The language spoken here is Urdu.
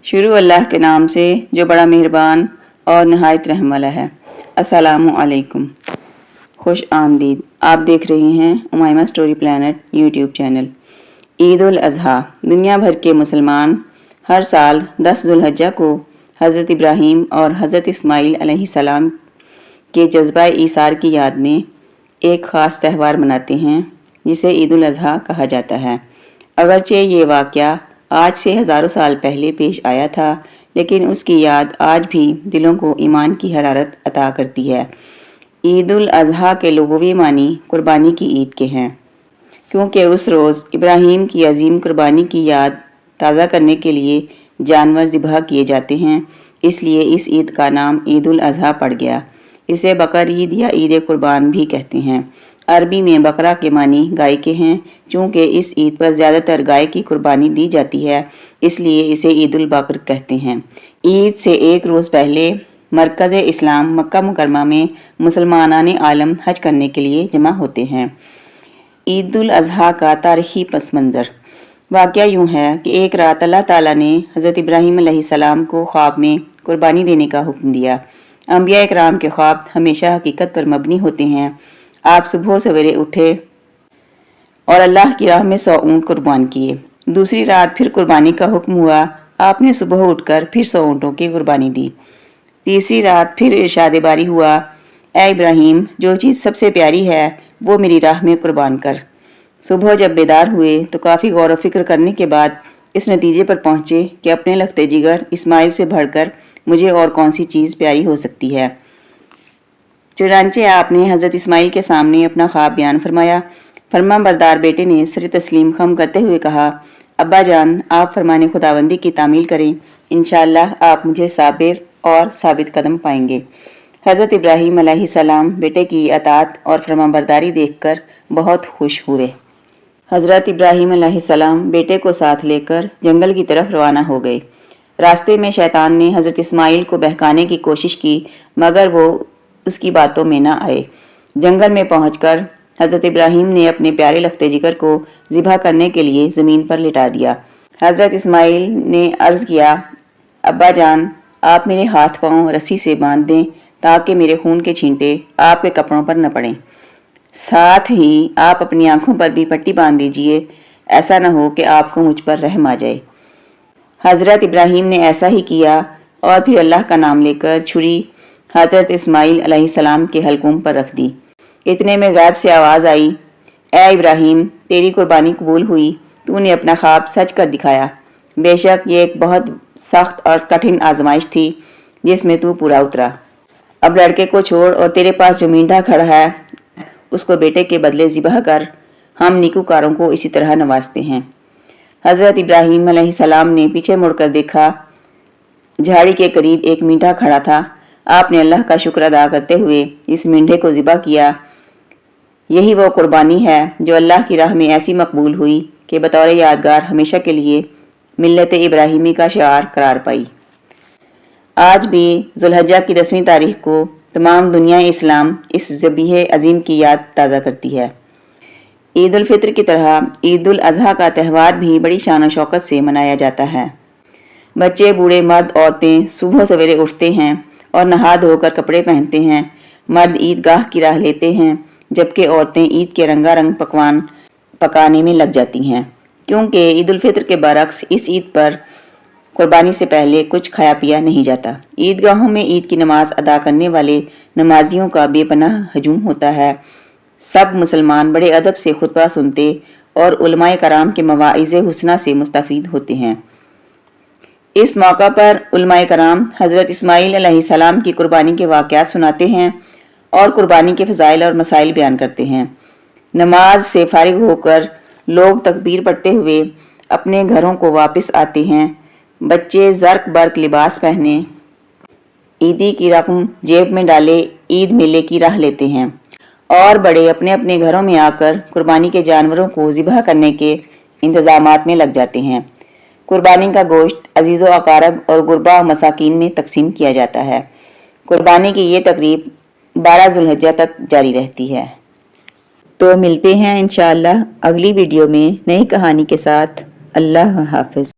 شروع اللہ کے نام سے جو بڑا مہربان اور نہایت رحم والا ہے۔ السلام علیکم، خوش آمدید۔ آپ دیکھ رہے ہیں امائمہ سٹوری پلانٹ یوٹیوب چینل۔ عید الاضحیٰ دنیا بھر کے مسلمان ہر سال 10 ذوالحجہ کو حضرت ابراہیم اور حضرت اسماعیل علیہ السلام کے جذبہ ایثار کی یاد میں ایک خاص تہوار مناتے ہیں جسے عید الاضحیٰ کہا جاتا ہے۔ اگرچہ یہ واقعہ آج سے ہزاروں سال پہلے پیش آیا تھا، لیکن اس کی یاد آج بھی دلوں کو ایمان کی حرارت عطا کرتی ہے۔ عید الاضحیٰ کے لغوی معنی قربانی کی عید کے ہیں، کیونکہ اس روز ابراہیم کی عظیم قربانی کی یاد تازہ کرنے کے لیے جانور ذبح کیے جاتے ہیں، اس لیے اس عید کا نام عید الاضحیٰ پڑ گیا۔ اسے بقر عید یا عید قربان بھی کہتے ہیں۔ عربی میں بقرہ کے معنی گائے کے ہیں۔ چونکہ اس عید پر زیادہ تر گائے کی قربانی دی جاتی ہے، اس لیے اسے عید البقر کہتے ہیں۔ عید سے ایک روز پہلے مرکز اسلام مکہ مکرمہ میں مسلمانان عالم حج کرنے کے لیے جمع ہوتے ہیں۔ عید الاضحیٰ کا تاریخی پس منظر۔ واقعہ یوں ہے کہ ایک رات اللہ تعالیٰ نے حضرت ابراہیم علیہ السلام کو خواب میں قربانی دینے کا حکم دیا۔ انبیاء اکرام کے خواب ہمیشہ حقیقت پر مبنی ہوتے ہیں۔ آپ صبح سویرے اٹھے اور اللہ کی راہ میں 100 اونٹ قربان کیے۔ دوسری رات پھر قربانی کا حکم ہوا، آپ نے صبح اٹھ کر پھر 100 اونٹوں کی قربانی دی۔ تیسری رات پھر ارشاد باری ہوا، اے ابراہیم، جو چیز سب سے پیاری ہے وہ میری راہ میں قربان کر۔ صبح جب بیدار ہوئے تو کافی غور و فکر کرنے کے بعد اس نتیجے پر پہنچے کہ اپنے لخت جگر اسماعیل سے بڑھ کر مجھے اور کون سی چیز پیاری ہو سکتی ہے۔ چنانچہ آپ نے حضرت اسماعیل کے سامنے اپنا خواب بیان فرمایا۔ فرما بردار بیٹے نے سر تسلیم خم کرتے ہوئے کہا، ابا جان، آپ فرمان خداوندی کی تعمیل کریں، انشاءاللہ آپ مجھے صابر اور ثابت قدم پائیں گے۔ حضرت ابراہیم علیہ السلام بیٹے کی اطاعت اور فرما برداری دیکھ کر بہت خوش ہوئے۔ حضرت ابراہیم علیہ السلام بیٹے کو ساتھ لے کر جنگل کی طرف روانہ ہو گئے۔ راستے میں شیطان نے حضرت اسماعیل کو بہکانے کی کوشش کی، مگر وہ اس کی باتوں میں نہ آئے۔ جنگل میں پہنچ کر حضرت ابراہیم نے اپنے پیارے لخت جگر کو ذبح کرنے کے لیے زمین پر لٹا دیا۔ حضرت اسماعیل نے عرض کیا، ابا جان، آپ میرے ہاتھ پاؤں رسی سے باندھ دیں تاکہ میرے خون کے چھینٹے آپ کے کپڑوں پر نہ پڑیں۔ ساتھ ہی آپ اپنی آنکھوں پر بھی پٹی باندھ دیجئے، ایسا نہ ہو کہ آپ کو مجھ پر رحم آ جائے۔ حضرت ابراہیم نے ایسا ہی کیا اور پھر اللہ کا نام لے کر چھری حضرت اسماعیل علیہ السلام کے حلقوم پر رکھ دی۔ اتنے میں غیب سے آواز آئی، اے ابراہیم، تیری قربانی قبول ہوئی، تو نے اپنا خواب سچ کر دکھایا۔ بے شک یہ ایک بہت سخت اور کٹھن آزمائش تھی جس میں تو پورا اترا۔ اب لڑکے کو چھوڑ اور تیرے پاس جو مینڈھا کھڑا ہے اس کو بیٹے کے بدلے ذبح کر، ہم نیکوکاروں کو اسی طرح نوازتے ہیں۔ حضرت ابراہیم علیہ السلام نے پیچھے مڑ کر دیکھا، جھاڑی کے قریب ایک مینڈھا کھڑا تھا۔ آپ نے اللہ کا شکر ادا کرتے ہوئے اس مینڈھے کو ذبح کیا۔ یہی وہ قربانی ہے جو اللہ کی راہ میں ایسی مقبول ہوئی کہ بطور یادگار ہمیشہ کے لیے ملت ابراہیمی کا شعار قرار پائی۔ آج بھی ذوالحجہ کی 10ویں تاریخ کو تمام دنیا اسلام اس ذبیح عظیم کی یاد تازہ کرتی ہے۔ عید الفطر کی طرح عید الاضحیٰ کا تہوار بھی بڑی شان و شوکت سے منایا جاتا ہے۔ بچے، بوڑھے، مرد، عورتیں صبح سویرے اٹھتے ہیں اور نہا دھو کر کپڑے پہنتے ہیں۔ مرد عید گاہ کی راہ لیتے ہیں جبکہ عورتیں عید کے رنگا رنگ پکوان پکانے میں لگ جاتی ہیں، کیونکہ عید الفطر کے برعکس اس عید پر قربانی سے پہلے کچھ کھایا پیا نہیں جاتا۔ عیدگاہوں میں عید کی نماز ادا کرنے والے نمازیوں کا بے پناہ ہجوم ہوتا ہے۔ سب مسلمان بڑے ادب سے خطبہ سنتے اور علماء کرام کے مواعظ حسنہ سے مستفید ہوتے ہیں۔ اس موقع پر علماء کرام حضرت اسماعیل علیہ السلام کی قربانی کے واقعات سناتے ہیں اور قربانی کے فضائل اور مسائل بیان کرتے ہیں۔ نماز سے فارغ ہو کر لوگ تکبیر پڑھتے ہوئے اپنے گھروں کو واپس آتے ہیں۔ بچے زرق برق لباس پہنے، عیدی کی رقم جیب میں ڈالے عید میلے کی راہ لیتے ہیں، اور بڑے اپنے اپنے گھروں میں آ کر قربانی کے جانوروں کو ذبح کرنے کے انتظامات میں لگ جاتے ہیں۔ قربانی کا گوشت عزیز و اقارب اور غربا و مساکین میں تقسیم کیا جاتا ہے۔ قربانی کی یہ تقریب 12 ذوالحجہ تک جاری رہتی ہے۔ تو ملتے ہیں انشاءاللہ اگلی ویڈیو میں نئی کہانی کے ساتھ۔ اللہ حافظ۔